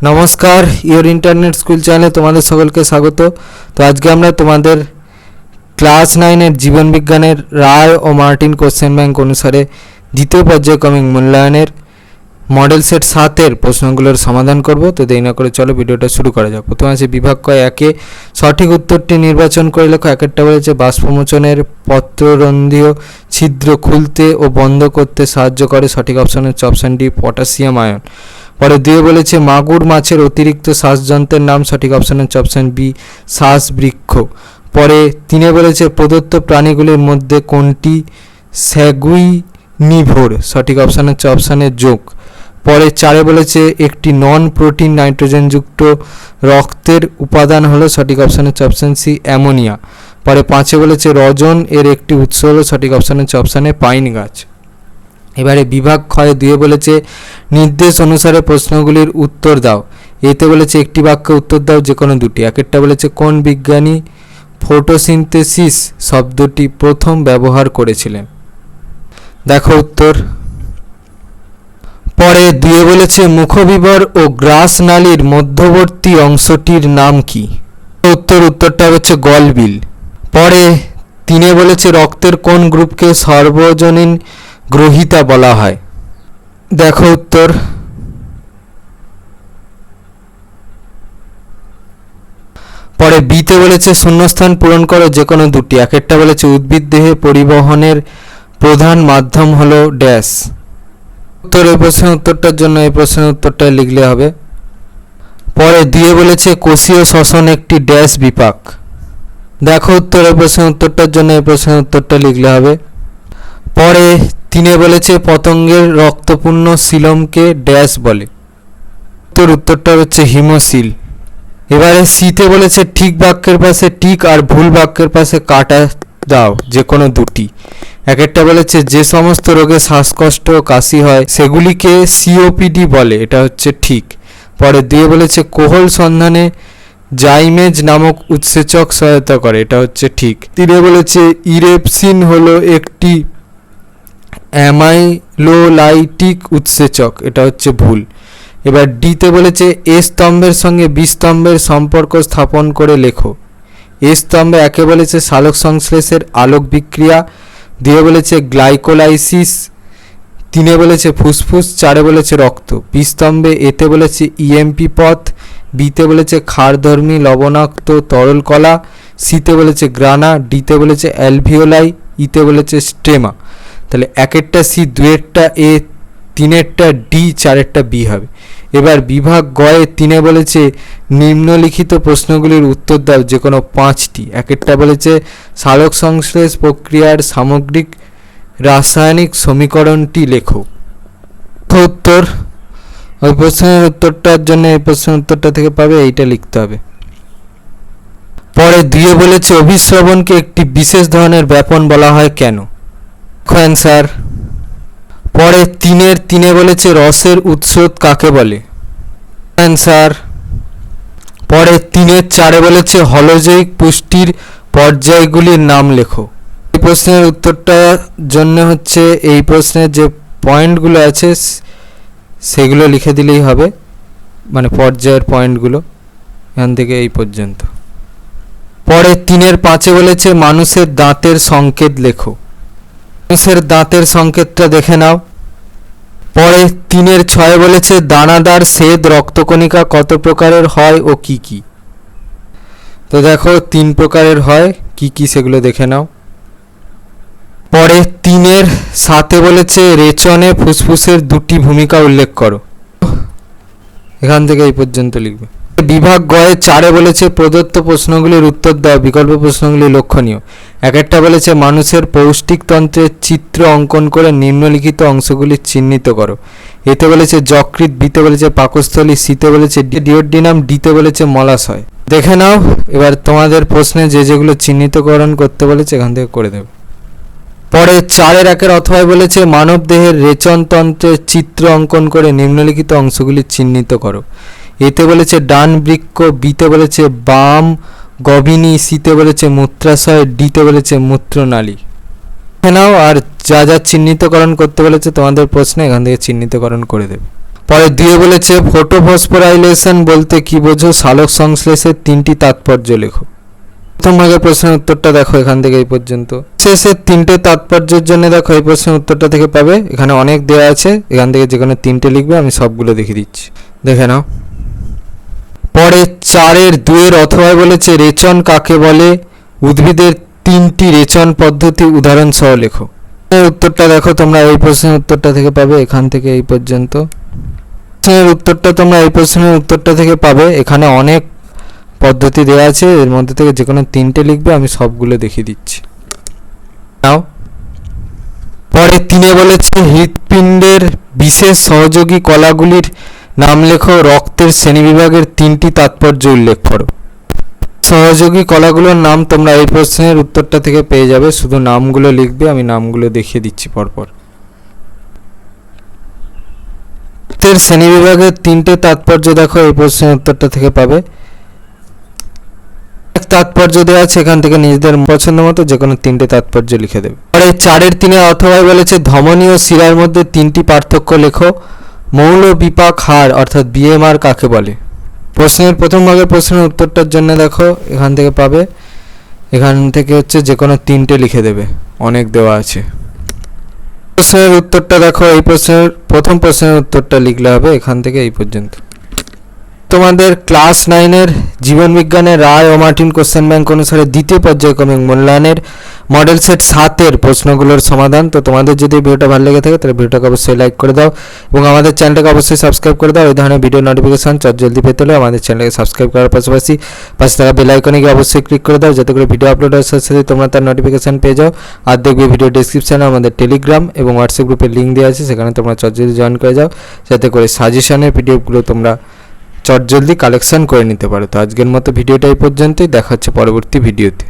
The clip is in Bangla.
নমস্কার, ইওর ইন্টারনেট স্কুল চ্যানেলে তোমাদের সকলকে স্বাগত। তো আজকে আমরা তোমাদের ক্লাস 9-এর জীবন বিজ্ঞানের রায় ও মার্টিন কোশ্চেন ব্যাংক অনুসারে দ্বিতীয় পর্যায়ক্রমিক মূল্যায়নের মডেল সেট 7-এর প্রশ্নগুলোর সমাধান করব। তো দেরি না করে চলো ভিডিওটা শুরু করা যাক। প্রথমে আছে বিভাগ ক একে সঠিক উত্তরটি নির্বাচন করে লেখো। একেরটা বলেছে বাষ্পমোচনের পত্ররন্ধ্রীয় ছিদ্র খুলতে ও বন্ধ করতে সাহায্য করে। সঠিক অপশন হচ্ছে অপশন ডি, পটাশিয়াম আয়ন। পরে দুয়ে বলেছে মাগুর মাছের অতিরিক্ত শ্বাসযন্ত্রের নাম। সঠিক অপশন হচ্ছে অপশন বি, শ্বাসবৃক্ষ। পরে তিনে বলেছে প্রদত্ত প্রাণীগুলির মধ্যে কোনটি স্যাগুইনিভোর। সঠিক অপশন হচ্ছে অপশানের যোগ। পরে চারে বলেছে একটি নন প্রোটিন নাইট্রোজেনযুক্ত রক্তের উপাদান হলো। সঠিক অপশন হচ্ছে অপশন সি, অ্যামোনিয়া। পরে পাঁচে বলেছে রজন এর একটি উৎস হলো। সঠিক অপশন হচ্ছে অপশানে পাইন গাছ। এবারে বিভাগ ক্ষয়ে দুয়ে বলেছে নির্দেশ অনুসারে প্রশ্নগুলির উত্তর দাও। এতে বলেছে একটি বাক্যে উত্তর দাও যে কোনো দুটি। একেরটা বলেছে কোন বিজ্ঞানী ফটোসিনথেসিস শব্দটি প্রথম ব্যবহার করেছিলেন। দেখো উত্তর। পরে দুয়ে বলেছে মুখবিবর ও গ্রাস নালীর মধ্যবর্তী অংশটির নাম কি। উত্তরটা হচ্ছে গলবিল। পরে তিনে বলেছে রক্তের কোন গ্রুপকে সর্বজনীন গ্রহিতা বলা হয়। দেখো উত্তর। পরে বিতে বলেছে শূন্যস্থান পূরণ করো যে কোনো দুটি। একেরটা বলেছে উদ্ভিদ দেহে পরিবহনের প্রধান মাধ্যম হলো ড্যাশ। এই প্রশ্নের উত্তরটার জন্য এই প্রশ্নের উত্তরটা লিখলে হবে। পরে দিয়ে বলেছে কোষীয় শ্বসন একটি ড্যাশ বিপাক। দেখো উত্তর। এই প্রশ্নের উত্তরটার জন্য এই প্রশ্নের উত্তরটা লিখলে হবে। পরে তিনে বলেছে পতঙ্গের রক্তপূর্ণ সিলমকে ড্যাশ বলে। উত্তরটা হচ্ছে হিমোসিল। এবারে সিতে বলেছে ঠিক বাক্যের পাশে টিক আর ভুল বাক্যের পাশে কাটা দাও যে কোনো দুটি। একেরটা বলেছে যে সমস্ত রোগে শ্বাসকষ্ট ও কাশি হয় সেগুলিকে সিওপিডি বলে। এটা হচ্ছে ঠিক। পরে দিয়ে বলেছে কোহল সন্ধানে জাইমেজ নামক উৎসেচক সহায়তা করে। এটা হচ্ছে ঠিক। তিনে বলেছে ইরেপসিন হলো একটি অ্যামাইলোলাইটিক উৎসেচক। এটা হচ্ছে ভুল। এবার ডিতে বলেছে এ স্তম্ভের সঙ্গে বি স্তম্ভের সম্পর্ক স্থাপন করে লেখো। এ স্তম্ভে একে বলেছে সালোক সংশ্লেষের আলোক বিক্রিয়া, দিয়ে বলেছে গ্লাইকোলাইসিস, তিনে বলেছে ফুসফুস, চারে বলেছে রক্ত। বি স্তম্ভে এতে বলেছে ইএমপি পথ, বিতে বলেছে ক্ষারধর্মী লবণাক্ত তরল কলা, সিতে বলেছে গ্রানা, ডিতে বলেছে অ্যালভিওলাই, ইতে বলেছে স্টেমা। তাহলে একেরটা সি, দুয়েরটা এ, তিনেরটা ডি, চারেরটা বি হবে। এবার বিভাগ গয়ে তিনে বলেছে নিম্নলিখিত প্রশ্নগুলির উত্তর দাও যে কোনো পাঁচটি। একেরটা বলেছে সালোক সংশ্লেষ প্রক্রিয়ার সামগ্রিক রাসায়নিক সমীকরণটি লেখো। উত্তর। ওই প্রশ্নের উত্তরটার জন্য এই প্রশ্নের উত্তরটা থেকে পাবে, এইটা লিখতে হবে। পরে দুয়ে বলেছে অভিশ্রবণকে একটি বিশেষ ধরনের ব্যাপন বলা হয় কেন। অ্যান্সার। পরে তিনে বলেছে রসের উৎস কাকে বলে। অ্যান্সার। পরে তিনের চারে বলেছে হলোজৈক পুষ্টির পর্যায়গুলির নাম লেখো। এই প্রশ্নের উত্তরটার জন্য হচ্ছে এই প্রশ্নের যে পয়েন্টগুলো আছে সেগুলো লিখে দিলেই হবে, মানে পর্যায়ের পয়েন্টগুলো এখান থেকে এই পর্যন্ত। পরে তিনের পাঁচে বলেছে মানুষের দাঁতের সংকেত লেখো। মানুষের দাঁতের সংকেতটা দেখে নাও। পরে তিনের ছয়ে বলেছে দানাদার শ্বেত রক্তকণিকা কত প্রকারের হয় ও কি কি। তো দেখো 3 প্রকারের হয়, কি কি সেগুলো দেখে নাও। পরে তিনের সাথে বলেছে রেচনে ফুসফুসের 2টি ভূমিকা উল্লেখ করো। এখান থেকে এই পর্যন্ত লিখবে। বিভাগ গয়ে চারে বলেছে প্রদত্ত প্রশ্নগুলির উত্তর দাও, বিকল্প প্রশ্নগুলি লক্ষণীয়। একেরটা বলেছে মানুষের পৌষ্টিকতন্ত্রের চিত্র অঙ্কন করে নিম্নলিখিত অংশগুলি চিহ্নিত করো। এতে বলেছে যকৃৎ, বিতে বলেছে পাকস্থলী, সিতে বলেছে ডিওডিনাম, ডিতে বলেছে মলাশয়। দেখে নাও। এবার তোমাদের প্রশ্নে যেগুলো চিহ্নিতকরণ করতে বলেছে এখান থেকে করে দেবে। পরে 4-এর 1-এর অথবায় বলেছে মানব দেহের রেচনতন্ত্রের চিত্র অঙ্কন করে নিম্নলিখিত অংশগুলি চিহ্নিত করো। এতে বলেছে ডান বৃক্ক, বিতে বলেছে বাম গভিনী, সিতে বলেছে মূত্রাশয়, ডিতে বলেছে মূত্রনালী। নাও আর যা যা চিহ্নিতকরণ করতে বলেছে তোমাদের প্রশ্নে এখান থেকে চিহ্নিতকরণ করে দেবে। পরে দিয়ে বলেছে ফটোফসফোরাইলেশন বলতে কি বোঝো, সালোক সংশ্লেষের 3টি তাৎপর্য লেখো। প্রথম ভাগের প্রশ্নের উত্তরটা দেখো এখান থেকে এই পর্যন্ত। শেষের 3টে তাৎপর্যের জন্য দেখো এই প্রশ্নের উত্তরটা থেকে পাবে, এখানে অনেক দেওয়া আছে, এখান থেকে যে কোনো 3টে লিখবে, আমি সবগুলো দেখিয়ে দিচ্ছি, দেখে নাও। পরে 4-এর 2-এর অথবা বলেছে রেচন কাকে বলে, উদ্ভিদের 3টি রেচন পদ্ধতি উদাহরণ সহ লেখো। এর উত্তরটা দেখো তোমরা এই প্রশ্নের উত্তরটা থেকে পাবে, এখান থেকে এই পর্যন্ত। প্রশ্নের উত্তরটা তোমরা এই প্রশ্নের উত্তরটা থেকে পাবে, এখানে অনেক পদ্ধতি দেওয়া আছে, এর মধ্যে থেকে যে কোনো 3টে লিখবে, আমি সবগুলো দেখিয়ে দিচ্ছি। নাও পরে 3-এ বলেছে হৃৎপিণ্ডের বিশেষ সহযোগী কলাগুলির নাম লেখো, রক্তের শ্রেণীবিভাগের 3টি তাৎপর্য উল্লেখ করো। সহযোগী কলাগুলোর নাম তোমরা এই প্রশ্নের উত্তরটা থেকে পেয়ে যাবে, শুধু নামগুলো লিখবে, আমি নামগুলো দেখিয়ে দিচ্ছি পরপর। রক্তের শ্রেণীবিভাগের 3টে তাৎপর্য দেখো এই প্রশ্নের উত্তরটা থেকে পাবে, তাৎপর্য দেওয়া আছে, এখান থেকে নিজেদের পছন্দ মতো যে কোনো 3টে তাৎপর্য লিখে দেবে। পরে 4-এর 3-এ অথবা বলেছে ধমনী ও শিরার মধ্যে 3টি পার্থক্য লেখো, মৌল বিপাক হার অর্থাৎ বিএমআর কাকে বলে। প্রশ্নের প্রথম ভাগের প্রশ্নের উত্তরটার জন্য দেখো এখান থেকে পাবে, এখান থেকে হচ্ছে যে কোনো 3টে লিখে দেবে, অনেক দেওয়া আছে। প্রশ্নের উত্তরটা দেখো এই প্রশ্নের প্রথম প্রশ্নের উত্তরটা লিখলে হবে, এখান থেকে এই পর্যন্ত। তোমাদের ক্লাস 9-এর জীবনবিজ্ঞানের রায় ও মার্টিন কোশ্চেন ব্যাংক অনুসারে দ্বিতীয় পর্যায়ক্রমিক মূল্যায়নের মডেল সেট 7-এর প্রশ্নগুলোর সমাধান। তো তোমাদের যদি ভিডিওটা ভালো লেগে থাকে তাহলে ভিডিওটাকে অবশ্যই লাইক করে দাও এবং আমাদের চ্যানেলটাকে অবশ্যই সাবস্ক্রাইব করে দাও। এই ধরনের ভিডিও নোটিফিকেশন জলদি পেতে হলে আমাদের চ্যানেলকে সাবস্ক্রাইব করার পাশাপাশি পাশে থাকা বেল আইকনে গিয়ে অবশ্যই ক্লিক করে দাও, যাতে করে ভিডিও আপলোড হওয়ার সাথে সাথে তোমরা তার নোটিফিকেশন পেয়ে যাও। আর দেখবে ভিডিও ডেসক্রিপশনে আমাদের টেলিগ্রাম এবং হোয়াটসঅ্যাপ গ্রুপের লিঙ্ক দেওয়া আছে, সেখানে তোমরা জলদি জয়েন করে যাও, যাতে করে সাজেশনের পিডিএফগুলো তোমরা জলদি কালেকশন করে নিতে পারো। তো আজকের মতো ভিডিওটা এই পর্যন্তই, দেখা হচ্ছে পরবর্তী ভিডিওতে।